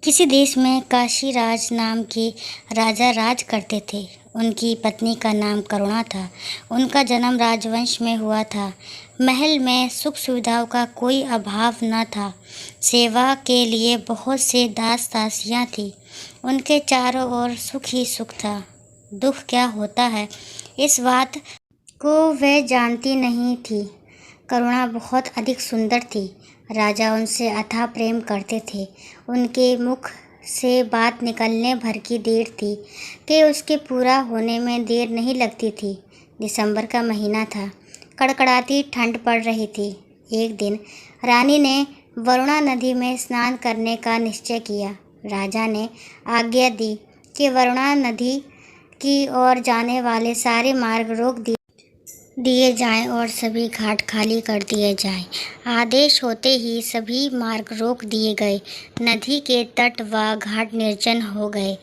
किसी देश में काशीराज नाम के राजा राज करते थे। उनकी पत्नी का नाम करुणा था। उनका जन्म राजवंश में हुआ था। महल में सुख सुविधाओं का कोई अभाव न था। सेवा के लिए बहुत से दास दासियाँ थीं। उनके चारों ओर सुख ही सुख था। दुख क्या होता है इस बात को वह जानती नहीं थी। करुणा बहुत अधिक सुंदर थी। राजा उनसे अथाह प्रेम करते थे। उनके मुख से बात निकलने भर की देर थी कि उसके पूरा होने में देर नहीं लगती थी। दिसंबर का महीना था। कड़कड़ाती ठंड पड़ रही थी। एक दिन रानी ने वरुणा नदी में स्नान करने का निश्चय किया। राजा ने आज्ञा दी कि वरुणा नदी की ओर जाने वाले सारे मार्ग रोक दिए जाएं और सभी घाट खाली कर दिए जाएं। आदेश होते ही सभी मार्ग रोक दिए गए। नदी के तट व घाट निर्जन हो गए।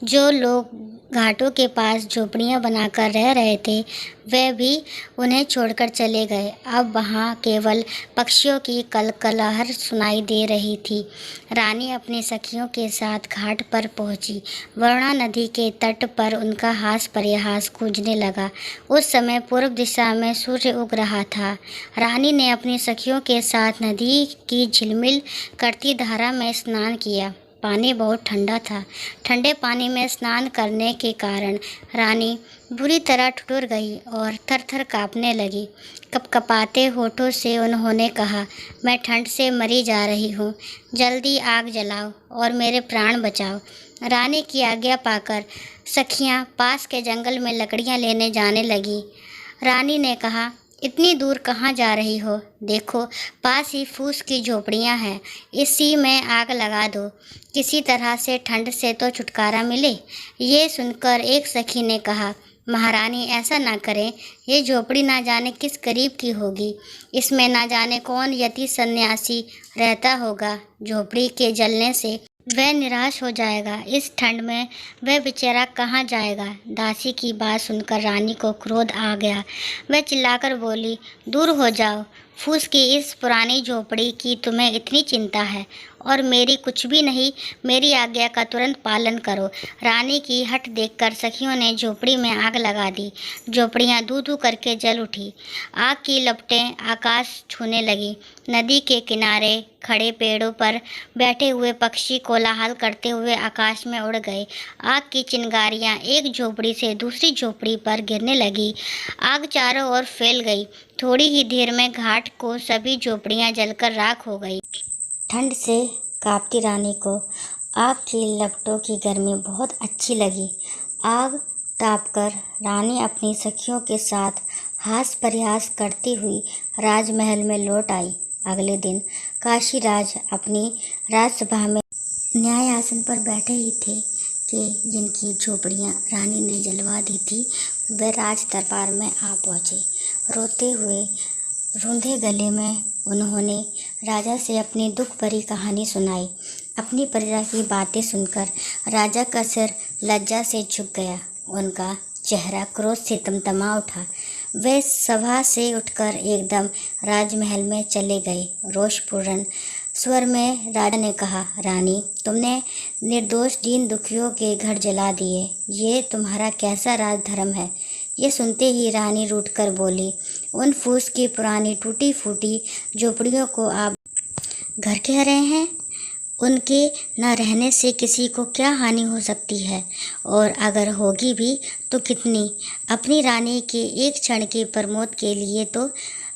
जो लोग घाटों के पास झोपड़ियां बनाकर रह रहे थे वे भी उन्हें छोड़कर चले गए। अब वहां केवल पक्षियों की कलकलाहट सुनाई दे रही थी। रानी अपनी सखियों के साथ घाट पर पहुंची। वरुणा नदी के तट पर उनका हास परिहास गूंजने लगा। उस समय पूर्व दिशा में सूर्य उग रहा था। रानी ने अपनी सखियों के साथ नदी की झिलमिल करती धारा में स्नान किया। पानी बहुत ठंडा था। ठंडे पानी में स्नान करने के कारण रानी बुरी तरह ठिठुर गई और थर-थर काँपने लगी। कँपकँपाते होठों से उन्होंने कहा, मैं ठंड से मरी जा रही हूँ। जल्दी आग जलाओ और मेरे प्राण बचाओ। रानी की आज्ञा पाकर सखियाँ पास के जंगल में लकड़ियाँ लेने जाने लगी। रानी ने कहा, इतनी दूर कहाँ जा रही हो? देखो पास ही फूस की झोपड़ियाँ हैं। इसी में आग लगा दो। किसी तरह से ठंड से तो छुटकारा मिले। ये सुनकर एक सखी ने कहा, महारानी ऐसा ना करें। ये झोपड़ी ना जाने किस गरीब की होगी। इसमें ना जाने कौन यति सन्यासी रहता होगा। झोपड़ी के जलने से वह निराश हो जाएगा। इस ठंड में वह बेचारा कहाँ जाएगा? दासी की बात सुनकर रानी को क्रोध आ गया। वह चिल्लाकर बोली, दूर हो जाओ। फूस की इस पुरानी झोपड़ी की तुम्हें इतनी चिंता है और मेरी कुछ भी नहीं। मेरी आज्ञा का तुरंत पालन करो। रानी की हठ देखकर सखियों ने झोपड़ी में आग लगा दी। झोपड़ियाँ धू-धू करके जल उठी। आग की लपटें आकाश छूने लगी। नदी के किनारे खड़े पेड़ों पर बैठे हुए पक्षी कोलाहल करते हुए आकाश में उड़ गए। आग की चिंगारियाँ एक झोपड़ी से दूसरी झोपड़ी पर गिरने लगी। आग चारों ओर फैल गई। थोड़ी ही देर में घाट को सभी झोपड़ियाँ जलकर राख हो गई। ठंड से कांपती रानी को आग की लपटों की गर्मी बहुत अच्छी लगी। आग तापकर रानी अपनी सखियों के साथ हास परिहास करती हुई राजमहल में लौट आई। अगले दिन काशीराज अपनी राजसभा में न्याय आसन पर बैठे ही थे कि जिनकी झोपड़ियाँ रानी ने जलवा दी थी वे राज दरबार में आ पहुँचे। रोते हुए रूंधे गले में उन्होंने राजा से अपनी दुख भरी कहानी सुनाई। अपनी प्रजा की बातें सुनकर राजा का सिर लज्जा से झुक गया। उनका चेहरा क्रोध से तमतमा उठा। वे सभा से उठकर एकदम राजमहल में चले गए। रोषपूर्ण स्वर में राजा ने कहा, रानी, तुमने निर्दोष दीन दुखियों के घर जला दिए। ये तुम्हारा कैसा राजधर्म है? ये सुनते ही रानी रूठकर बोली, उन फूस की पुरानी टूटी फूटी झोपड़ियों को आप घर कह रहे हैं? उनके न रहने से किसी को क्या हानि हो सकती है? और अगर होगी भी तो कितनी? अपनी रानी के एक क्षण के प्रमोद के लिए तो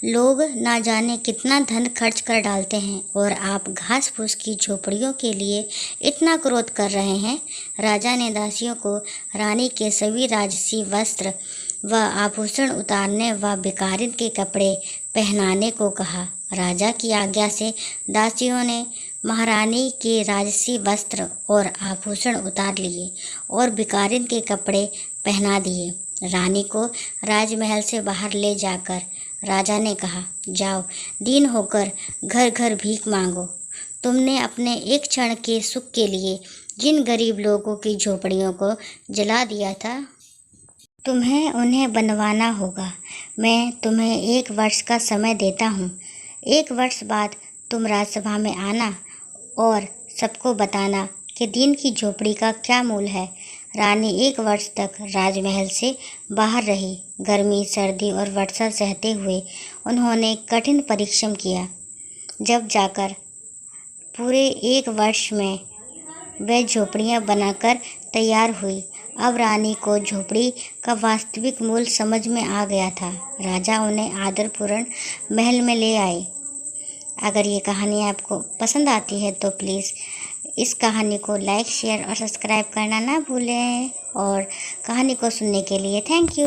लोग ना जाने कितना धन खर्च कर डालते हैं और आप घास फूस की झोपड़ियों के लिए इतना क्रोध कर रहे हैं। राजा ने दासियों को रानी के सभी राजसी वस्त्र व आभूषण उतारने व भिखारिन के कपड़े पहनाने को कहा। राजा की आज्ञा से दासियों ने महारानी के राजसी वस्त्र और आभूषण उतार लिए और भिखारिन के कपड़े पहना दिए। रानी को राजमहल से बाहर ले जाकर राजा ने कहा, जाओ दीन होकर घर घर भीख मांगो। तुमने अपने एक क्षण के सुख के लिए जिन गरीब लोगों की झोपड़ियों को जला दिया था तुम्हें उन्हें बनवाना होगा। मैं तुम्हें 1 वर्ष का समय देता हूँ। 1 वर्ष बाद तुम राजसभा में आना और सबको बताना कि दिन की झोपड़ी का क्या मूल है। रानी 1 वर्ष तक राजमहल से बाहर रही। गर्मी, सर्दी और वर्षा सहते हुए उन्होंने कठिन परिश्रम किया। जब जाकर पूरे 1 वर्ष में वह झोपड़ियाँ बनाकर तैयार हुई। अब रानी को झोपड़ी का वास्तविक मूल्य समझ में आ गया था। राजा उन्हें आदरपूर्ण महल में ले आए। अगर ये कहानी आपको पसंद आती है तो प्लीज़ इस कहानी को लाइक, शेयर और सब्सक्राइब करना ना भूलें। और कहानी को सुनने के लिए थैंक यू।